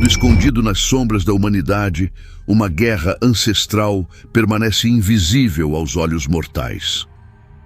Quando escondido nas sombras da humanidade, uma guerra ancestral permanece invisível aos olhos mortais.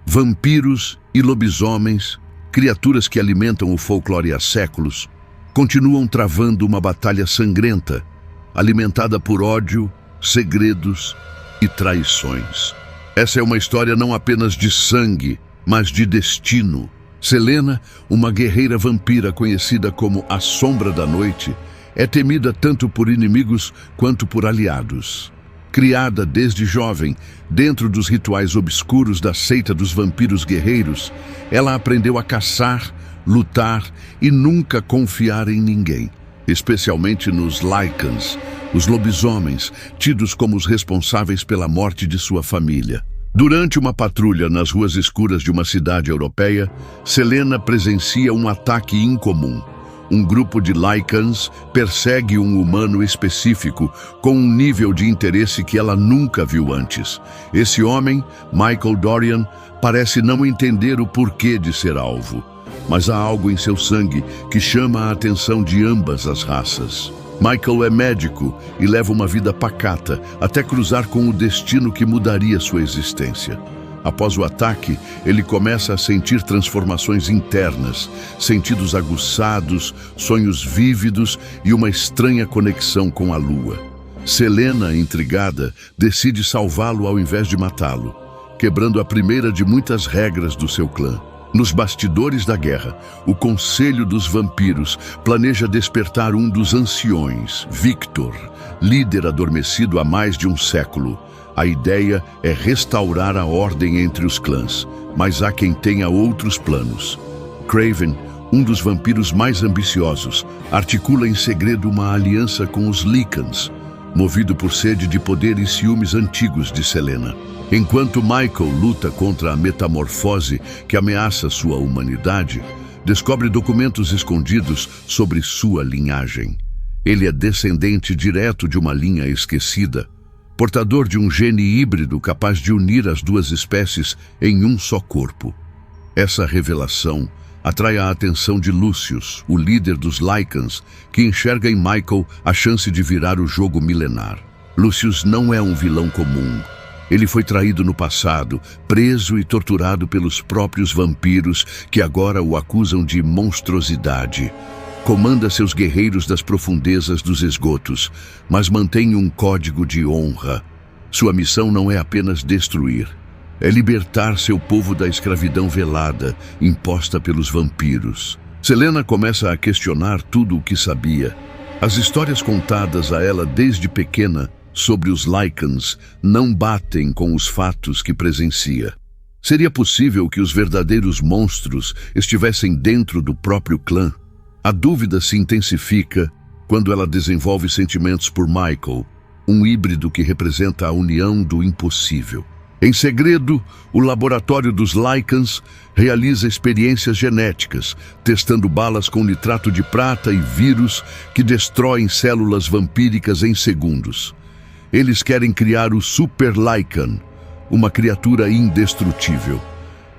Vampiros e lobisomens, criaturas que alimentam o folclore há séculos, continuam travando uma batalha sangrenta, alimentada por ódio, segredos e traições. Essa é uma história não apenas de sangue, mas de destino. Selena, uma guerreira vampira conhecida como a Sombra da Noite, é temida tanto por inimigos quanto por aliados. Criada desde jovem, dentro dos rituais obscuros da seita dos vampiros guerreiros, ela aprendeu a caçar, lutar e nunca confiar em ninguém, especialmente nos Lycans, os lobisomens, tidos como os responsáveis pela morte de sua família. Durante uma patrulha nas ruas escuras de uma cidade europeia, Selena presencia um ataque incomum. Um grupo de Lycans persegue um humano específico com um nível de interesse que ela nunca viu antes. Esse homem, Michael Dorian, parece não entender o porquê de ser alvo, mas há algo em seu sangue que chama a atenção de ambas as raças. Michael é médico e leva uma vida pacata até cruzar com o destino que mudaria sua existência. Após o ataque, ele começa a sentir transformações internas, sentidos aguçados, sonhos vívidos e uma estranha conexão com a lua. Selena, intrigada, decide salvá-lo ao invés de matá-lo, quebrando a primeira de muitas regras do seu clã. Nos bastidores da guerra, o Conselho dos Vampiros planeja despertar um dos anciões, Victor, líder adormecido há mais de um século. A ideia é restaurar a ordem entre os clãs, mas há quem tenha outros planos. Craven, um dos vampiros mais ambiciosos, articula em segredo uma aliança com os Lycans, movido por sede de poder e ciúmes antigos de Selena. Enquanto Michael luta contra a metamorfose que ameaça sua humanidade, descobre documentos escondidos sobre sua linhagem. Ele é descendente direto de uma linha esquecida, portador de um gene híbrido capaz de unir as duas espécies em um só corpo. Essa revelação atrai a atenção de Lucius, o líder dos Lycans, que enxerga em Michael a chance de virar o jogo milenar. Lucius não é um vilão comum. Ele foi traído no passado, preso e torturado pelos próprios vampiros que agora o acusam de monstruosidade. Comanda seus guerreiros das profundezas dos esgotos, mas mantém um código de honra. Sua missão não é apenas destruir, é libertar seu povo da escravidão velada, imposta pelos vampiros. Selena começa a questionar tudo o que sabia. As histórias contadas a ela desde pequena sobre os Lycans não batem com os fatos que presencia. Seria possível que os verdadeiros monstros estivessem dentro do próprio clã? A dúvida se intensifica quando ela desenvolve sentimentos por Michael, um híbrido que representa a união do impossível. Em segredo, o laboratório dos Lycans realiza experiências genéticas, testando balas com nitrato de prata e vírus que destroem células vampíricas em segundos. Eles querem criar o Super Lycan, uma criatura indestrutível.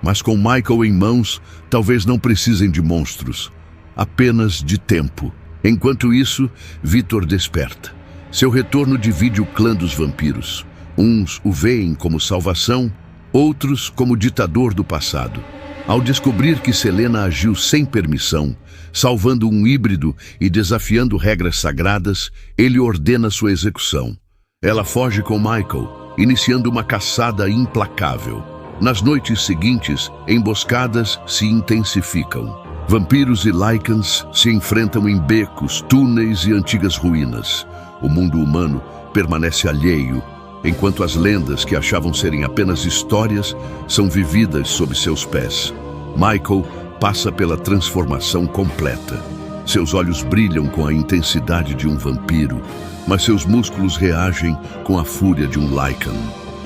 Mas com Michael em mãos, talvez não precisem de monstros, apenas de tempo. Enquanto isso, Victor desperta. Seu retorno divide o clã dos vampiros. Uns o veem como salvação, outros como ditador do passado. Ao descobrir que Selena agiu sem permissão, salvando um híbrido e desafiando regras sagradas, ele ordena sua execução. Ela foge com Michael, iniciando uma caçada implacável. Nas noites seguintes, emboscadas se intensificam. Vampiros e Lycans se enfrentam em becos, túneis e antigas ruínas. O mundo humano permanece alheio, enquanto as lendas que achavam serem apenas histórias são vividas sob seus pés. Michael passa pela transformação completa. Seus olhos brilham com a intensidade de um vampiro, mas seus músculos reagem com a fúria de um Lycan.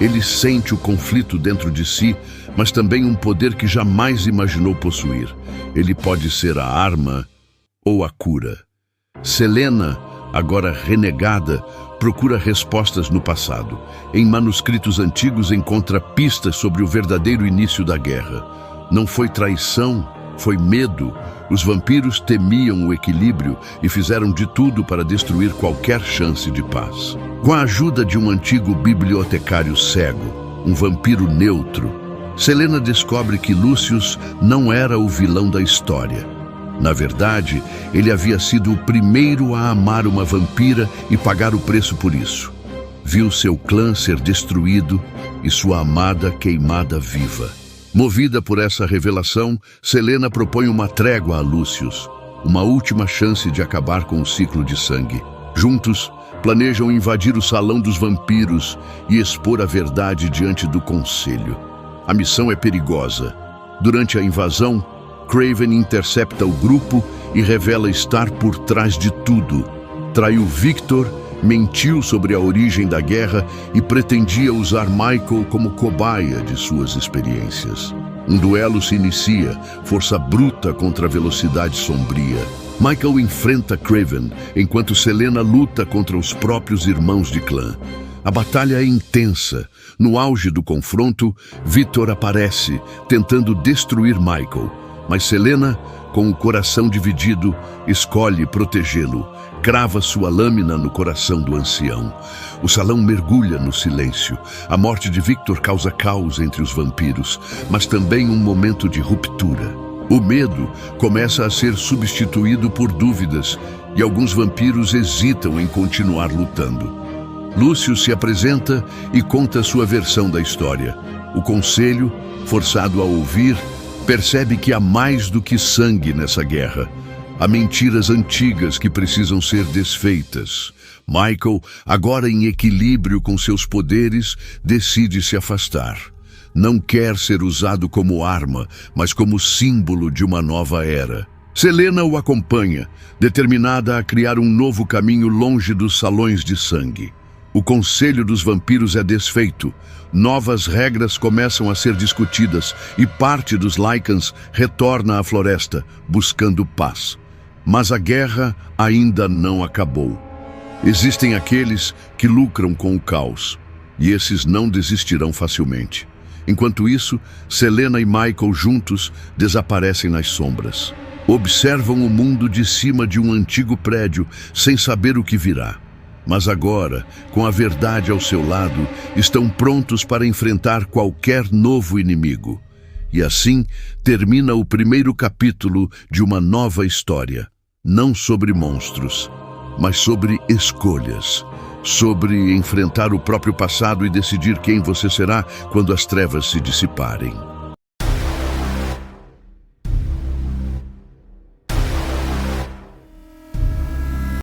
Ele sente o conflito dentro de si, mas também um poder que jamais imaginou possuir. Ele pode ser a arma ou a cura. Selena, agora renegada, procura respostas no passado. Em manuscritos antigos encontra pistas sobre o verdadeiro início da guerra. Não foi traição, Foi medo. Os vampiros temiam o equilíbrio e fizeram de tudo para destruir qualquer chance de paz. Com a ajuda de um antigo bibliotecário cego, um vampiro neutro, Selena descobre que Lucius não era o vilão da história. Na verdade, ele havia sido o primeiro a amar uma vampira e pagar o preço por isso. Viu seu clã ser destruído e sua amada queimada viva. Movida por essa revelação, Selena propõe uma trégua a Lucius, uma última chance de acabar com o ciclo de sangue. Juntos, planejam invadir o Salão dos Vampiros e expor a verdade diante do Conselho. A missão é perigosa. Durante a invasão, Craven intercepta o grupo e revela estar por trás de tudo. Traiu Victor, mentiu sobre a origem da guerra e pretendia usar Michael como cobaia de suas experiências. Um duelo se inicia, força bruta contra a velocidade sombria. Michael enfrenta Craven, enquanto Selena luta contra os próprios irmãos de clã. A batalha é intensa. No auge do confronto, Victor aparece, tentando destruir Michael. Mas Selena, com o coração dividido, escolhe protegê-lo. Crava sua lâmina no coração do ancião. O salão mergulha no silêncio. A morte de Victor causa caos entre os vampiros, mas também um momento de ruptura. O medo começa a ser substituído por dúvidas, e alguns vampiros hesitam em continuar lutando. Lucius se apresenta e conta sua versão da história. O conselho, forçado a ouvir, percebe que há mais do que sangue nessa guerra. Há mentiras antigas que precisam ser desfeitas. Michael, agora em equilíbrio com seus poderes, decide se afastar. Não quer ser usado como arma, mas como símbolo de uma nova era. Selena o acompanha, determinada a criar um novo caminho longe dos salões de sangue. O Conselho dos Vampiros é desfeito. Novas regras começam a ser discutidas e parte dos Lycans retorna à floresta, buscando paz. Mas a guerra ainda não acabou. Existem aqueles que lucram com o caos, e esses não desistirão facilmente. Enquanto isso, Selena e Michael juntos desaparecem nas sombras. Observam o mundo de cima de um antigo prédio, sem saber o que virá. Mas agora, com a verdade ao seu lado, estão prontos para enfrentar qualquer novo inimigo. E assim termina o primeiro capítulo de uma nova história. Não sobre monstros, mas sobre escolhas. Sobre enfrentar o próprio passado e decidir quem você será quando as trevas se dissiparem.